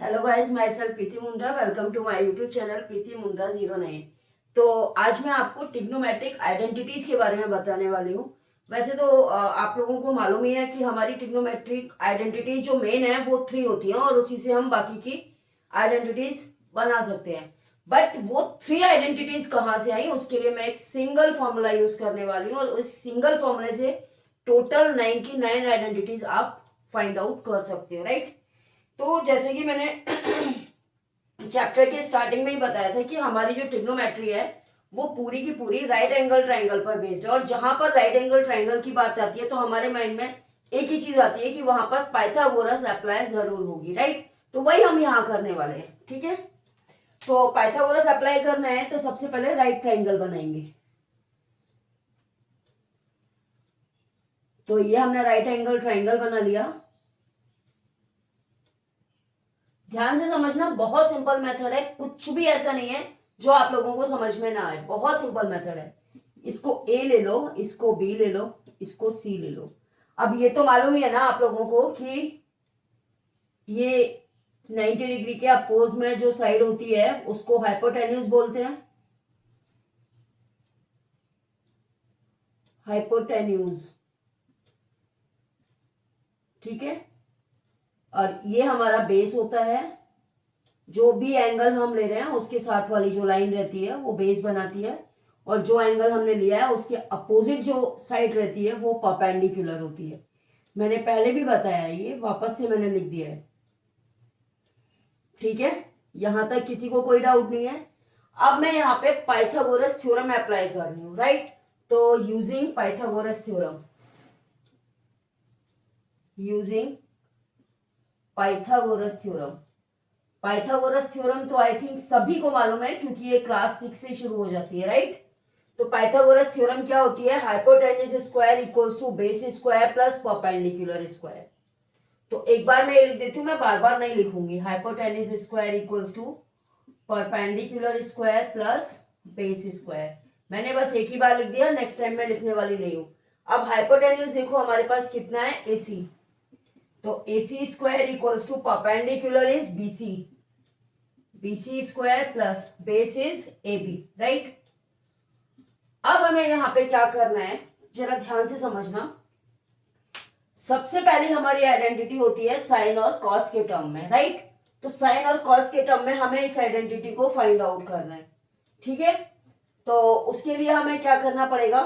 Hello guys, myself Preeti Munda. Welcome to my YouTube channel Preeti Munda 09। तो आज मैं आपको ट्रिग्नोमेट्रिक आइडेंटिटीज के बारे में बताने वाली हूँ। वैसे तो आप लोगों को मालूम ही है कि हमारी ट्रिग्नोमेट्रिक आइडेंटिटीज जो मेन है वो 3 होती हैं और उसी से हम बाकी की आइडेंटिटीज बना सकते हैं। बट वो 3 आइडेंटिटीज कहाँ से आई उसके लिए मैं एक सिंगल फॉर्मूला यूज करने वाली हूँ और उस सिंगल फॉर्मूले से टोटल 99 आइडेंटिटीज आप फाइंड आउट कर सकते हो, राइट। तो जैसे कि मैंने चैप्टर के स्टार्टिंग में ही बताया था कि हमारी जो ट्रिग्नोमेट्री है वो पूरी की पूरी राइट एंगल ट्राइंगल पर बेस्ड है। और जहां पर राइट एंगल ट्राइंगल की बात आती है तो हमारे माइंड में एक ही चीज आती है कि वहां पर पाइथागोरस अप्लाई जरूर होगी, राइट। तो वही हम यहाँ करने वाले हैं, ठीक है। तो पाइथागोरस अप्लाई करना है तो सबसे पहले राइट ट्राइंगल बनाएंगे। तो ये हमने राइट एंगल ट्राइंगल बना लिया। ध्यान से समझना, बहुत सिंपल मेथड है, कुछ भी ऐसा नहीं है जो आप लोगों को समझ में ना आए। बहुत सिंपल मेथड है। इसको ए ले लो, इसको बी ले लो, इसको सी ले लो। अब ये तो मालूम ही है ना आप लोगों को कि ये 90 डिग्री के अपोज में जो साइड होती है उसको हाइपोटेन्यूज बोलते हैं। हाइपोटेन्यूज, ठीक है। और ये हमारा बेस होता है। जो भी एंगल हम ले रहे हैं उसके साथ वाली जो लाइन रहती है वो बेस बनाती है और जो एंगल हमने लिया है उसके अपोजिट जो साइड रहती है वो परपेंडिकुलर होती है। मैंने पहले भी बताया, ये वापस से मैंने लिख दिया है, ठीक है। यहां तक किसी को कोई डाउट नहीं है। अब मैं यहाँ पे पाइथागोरस थ्योरम अप्लाई कर रही हूँ, राइट। तो using Pythagoras theorem, using Pythagoras theorem. Pythagoras theorem तो आई थिंक सभी को मालूम है क्योंकि ये क्लास 6 से शुरू हो जाती है, राइट। तो पाइथागोरस थ्योरम क्या होती है? Hypotenuse square equals to base square plus perpendicular square. तो एक बार मैं ये लिख देती हूँ, मैं बार बार नहीं लिखूंगी। Hypotenuse square equals to perpendicular square plus base square. मैंने बस एक ही बार लिख दिया, नेक्स्ट टाइम मैं लिखने वाली नहीं हूं। अब हाइपोटेन्यूज देखो हमारे पास कितना है, AC। तो AC square equals to perpendicular is BC, BC square plus base is AB, right. अब हमें यहाँ पे क्या करना है, जरा ध्यान से समझना। सबसे पहली हमारी आइडेंटिटी होती है साइन और कॉस के टर्म में, राइट। तो साइन और कॉस के टर्म में हमें इस आइडेंटिटी को फाइंड आउट करना है, ठीक है। तो उसके लिए हमें क्या करना पड़ेगा,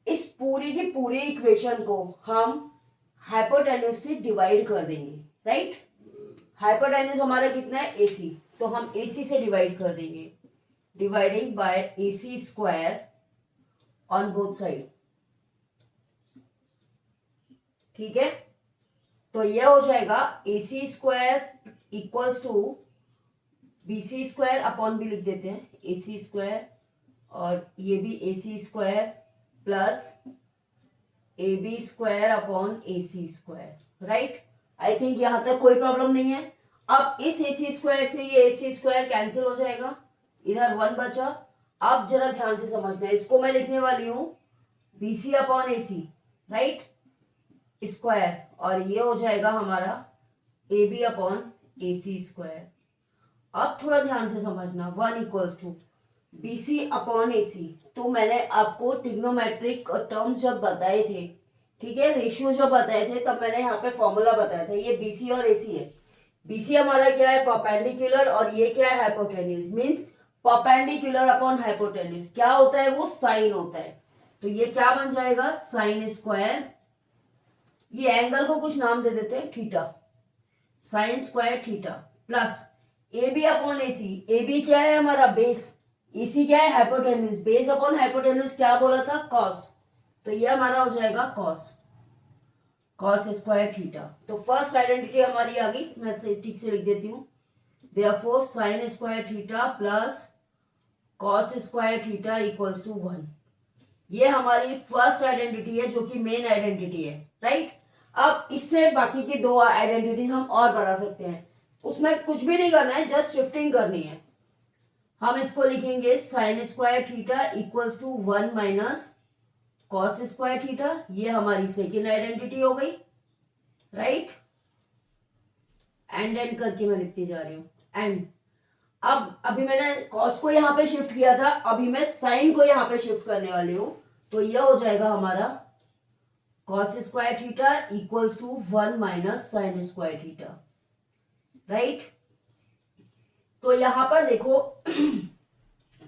इस पूरी की पूरी इक्वेशन को हम हाइपोटेन्यूज से डिवाइड कर देंगे, राइट। हाइपोटेन्यूज हमारा कितना है, AC। तो हम AC से डिवाइड कर देंगे, dividing by AC square on both side, ठीक है। तो यह हो जाएगा AC square equals to BC square upon भी लिख देते हैं, AC स्क्वायर, और ये भी AC square plus AB square upon AC square, right. I think यहां तक कोई प्रॉब्लम नहीं है। अब इस AC स्क्वायर से ये AC स्क्वायर कैंसिल हो जाएगा, इधर 1 बचा। अब जरा ध्यान से समझना, इसको मैं लिखने वाली हूं BC upon AC, right, square, और ये हो जाएगा हमारा AB अपॉन AC स्क्वायर। अब थोड़ा ध्यान से समझना, 1 equals to BC upon AC। तो मैंने आपको ट्रिग्नोमेट्रिक टर्म्स जब बताए थे, ठीक है, रेशियो जब बताए थे, तब मैंने यहाँ पे फॉर्मूला बताया था। ये BC और AC है। BC हमारा क्या है, परपेंडिकुलर, और ये क्या है, hypotenuse. Means perpendicular upon hypotenuse क्या होता है, वो साइन होता है। तो ये क्या बन जाएगा, साइन स्क्वायर, ये एंगल को कुछ नाम दे देते हैं, theta, sign square theta, plus AB upon AC। AB क्या है हमारा, बेस। AC क्या है, हाइपोटेन्यूज। बेस अपॉन हाइपोटेन्यूज क्या बोला था, कॉस। तो ये हमारा हो जाएगा कॉस, कॉस स्क्वायर थीटा। तो फर्स्ट आइडेंटिटी हमारी आ गई, मैं ठीक से लिख देती हूँ। Therefore sine square theta plus cos square theta equals to 1। ये हमारी फर्स्ट आइडेंटिटी है जो कि मेन आइडेंटिटी है, राइट। अब इससे बाकी की 2 आइडेंटिटीज हम और बना सकते हैं। उसमें कुछ भी नहीं करना है, जस्ट शिफ्टिंग करनी है। हम इसको लिखेंगे sine square theta equals to 1 minus cos square theta. ये हमारी सेकेंड आइडेंटिटी हो गई, राइट। एंड करके मैं लिखती जा रही हूँ एंड। अब अभी मैंने कॉस को यहाँ पे शिफ्ट किया था, अभी मैं साइन को यहाँ पे शिफ्ट करने वाली हूँ। तो यह हो जाएगा हमारा cos square theta equals to 1 minus sine square theta, right. तो यहां पर देखो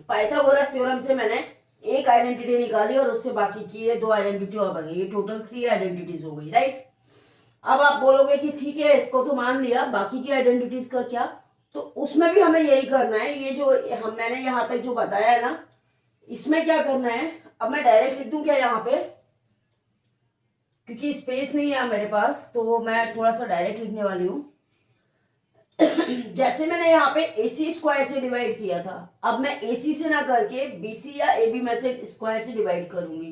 पाइथागोरस थ्योरम से मैंने एक आइडेंटिटी निकाली और उससे बाकी की ये 2 आइडेंटिटी और बन गई, ये टोटल 3 आइडेंटिटीज हो गई, राइट। अब आप बोलोगे कि ठीक है इसको तो मान लिया, बाकी की आइडेंटिटीज का क्या? तो उसमें भी हमें यही करना है, ये जो मैंने यहां तक जो बताया है ना, इसमें क्या करना है। अब मैं डायरेक्ट लिख दूं क्या यहाँ पे, क्योंकि स्पेस नहीं है मेरे पास, तो मैं थोड़ा सा डायरेक्ट लिखने वाली हूं। जैसे मैंने यहाँ पे AC स्क्वायर से डिवाइड किया था, अब मैं AC से ना करके BC या AB में से स्क्वायर से डिवाइड करूंगी।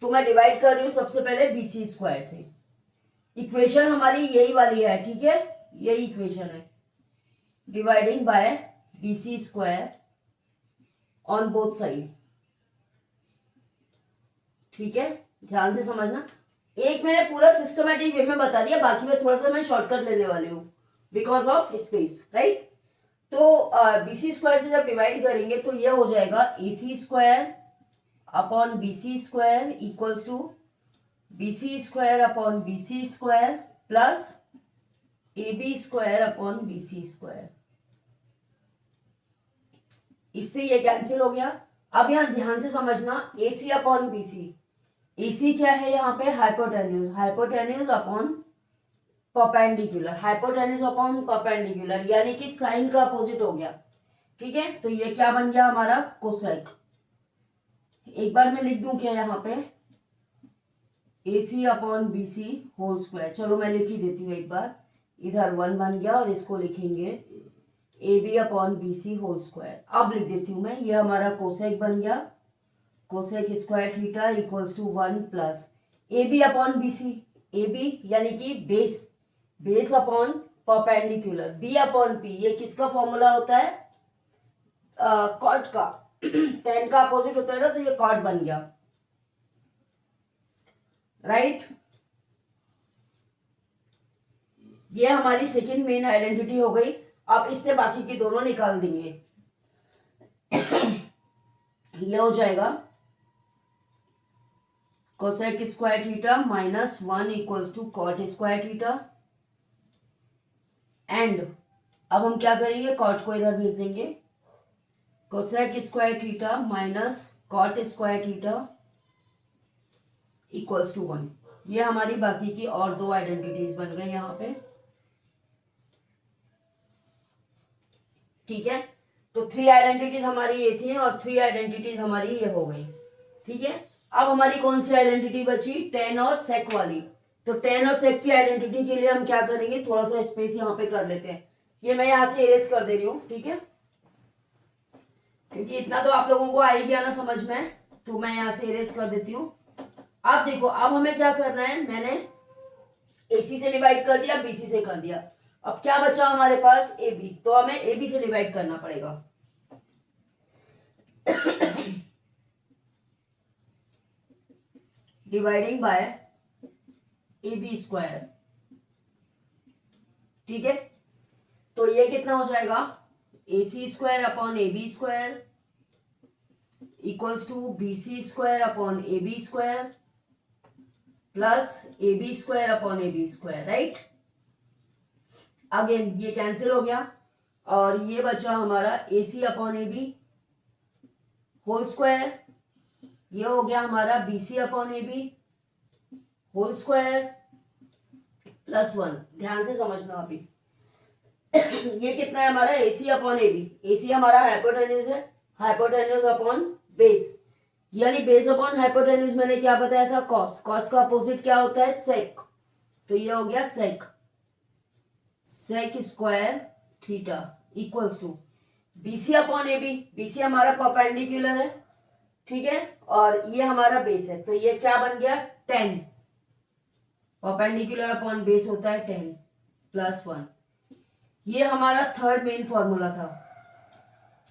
तो मैं डिवाइड कर रही हूं सबसे पहले BC स्क्वायर से। इक्वेशन हमारी यही वाली है, ठीक है, यही इक्वेशन है, dividing by BC square on both side, ठीक है। ध्यान से समझना, एक मैंने पूरा सिस्टमैटिक वे में बता दिया, बाकी में थोड़ा सा मैं शॉर्टकट लेने वाली हूँ बिकॉज ऑफ स्पेस, राइट। तो BC स्क्वायर से जब डिवाइड करेंगे तो यह हो जाएगा AC square upon BC square equals to BC square upon BC square plus AB square upon BC square. इससे ये कैंसिल हो गया। अब यहां ध्यान से समझना, AC अपॉन BC, AC क्या है यहाँ पे, hypotenuse, hypotenuse upon perpendicular, hypotenuse upon perpendicular, यानी कि साइन का अपोजिट हो गया, ठीक है। तो ये क्या बन गया हमारा, कोसेक। एक बार मैं लिख दूं क्या यहाँ पे, AC upon BC whole square. चलो मैं लिख ही देती हूँ एक बार, इधर 1 बन गया और इसको लिखेंगे AB upon BC whole square. अब लिख देती हूँ मैं, ये हमारा कोसेक बन गया, cosec square theta equals to 1 plus AB upon BC, AB यानी कि base, base upon perpendicular, B upon P, ये किसका फॉर्मूला होता है, कॉट का, tan का अपोजिट होता है ना, तो ये कॉट बन गया, राइट। ये हमारी सेकेंड मेन आइडेंटिटी हो गई। अब इससे बाकी की दोनों निकाल देंगे। ये हो जाएगा cosec square theta minus 1 equals to cot square theta and अब हम क्या करेंगे, कॉट को इधर भेज देंगे, cosec square theta minus cot square theta equals to 1। ये हमारी बाकी की और 2 आइडेंटिटीज बन गई यहाँ पे, ठीक है। तो 3 आइडेंटिटीज हमारी ये थी और 3 आइडेंटिटीज हमारी ये हो गई, ठीक है। अब हमारी कौन सी आइडेंटिटी बची, tan और sec वाली। तो tan और sec की आइडेंटिटी के लिए हम क्या करेंगे, थोड़ा सा स्पेस यहाँ पे कर लेते हैं, ये मैं यहाँ से इरेज कर दे रही हूँ, ठीक है, क्योंकि इतना तो आप लोगों को आ ही गया ना समझ में, तो मैं यहाँ से इरेज कर देती हूँ। अब देखो, अब हमें क्या करना है, मैंने AC से डिवाइड कर दिया, BC से कर दिया, अब क्या बचा हमारे पास, AB, तो हमें AB से डिवाइड करना पड़ेगा। डिवाइडिंग बाय AB स्क्वायर, ठीक है। तो ये कितना हो जाएगा, AC square upon AB square equals to BC square upon AB square plus AB square upon AB square, right. Again ये कैंसिल हो गया और ये बचा हमारा AC upon AB whole square, ये हो गया हमारा BC upon AB whole square plus 1। ध्यान से समझना अभी ये कितना है हमारा, AC अपॉन AB, AC हमारा हाइपोटेन्यूज है, हाइपोटेन्यूज अपॉन बेस, यानी बेस अपॉन हाइपोटेन्यूज मैंने क्या बताया था, कॉस, कॉस का अपोजिट क्या होता है, सेक। तो ये हो गया sec, sec square theta equals to BC upon AB, BC हमारा परपेंडिकुलर है, ठीक है, और ये हमारा बेस है, तो ये क्या बन गया, 10, परपेंडिकुलर अपॉन बेस होता है 10 प्लस 1। ये हमारा थर्ड मेन फॉर्मूला था।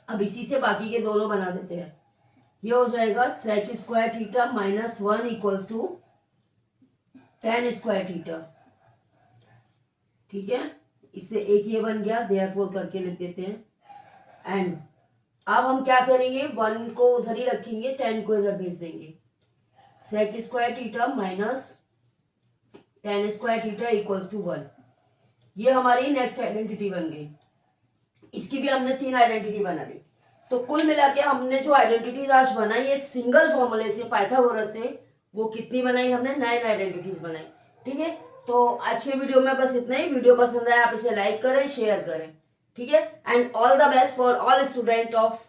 अब इसी से बाकी के दोनों बना देते हैं, ये हो जाएगा sec square theta minus 1 equals to tan square theta, ठीक है, इससे एक ये बन गया, देयरफॉर करके लिख देते हैं। एंड अब हम क्या करेंगे, 1 को उधर ही रखेंगे, 10 को इधर भेज देंगे। Sec square theta minus tan square theta equals to 1। ये हमारी नेक्स्ट आइडेंटिटी बन गई। इसकी भी हमने 3 आइडेंटिटी बना ली। तो कुल मिला के हमने जो आइडेंटिटीज आज बनाई एक सिंगल फॉर्मूले से, पाइथागोरस से, वो कितनी बनाई हमने, 9 आइडेंटिटीज बनाई। ठीक है, तो आज के वीडियो में बस इतना ही। वीडियो पसंद आया आप इसे लाइक करें, शेयर करें। ठीक है, and all the best for all student of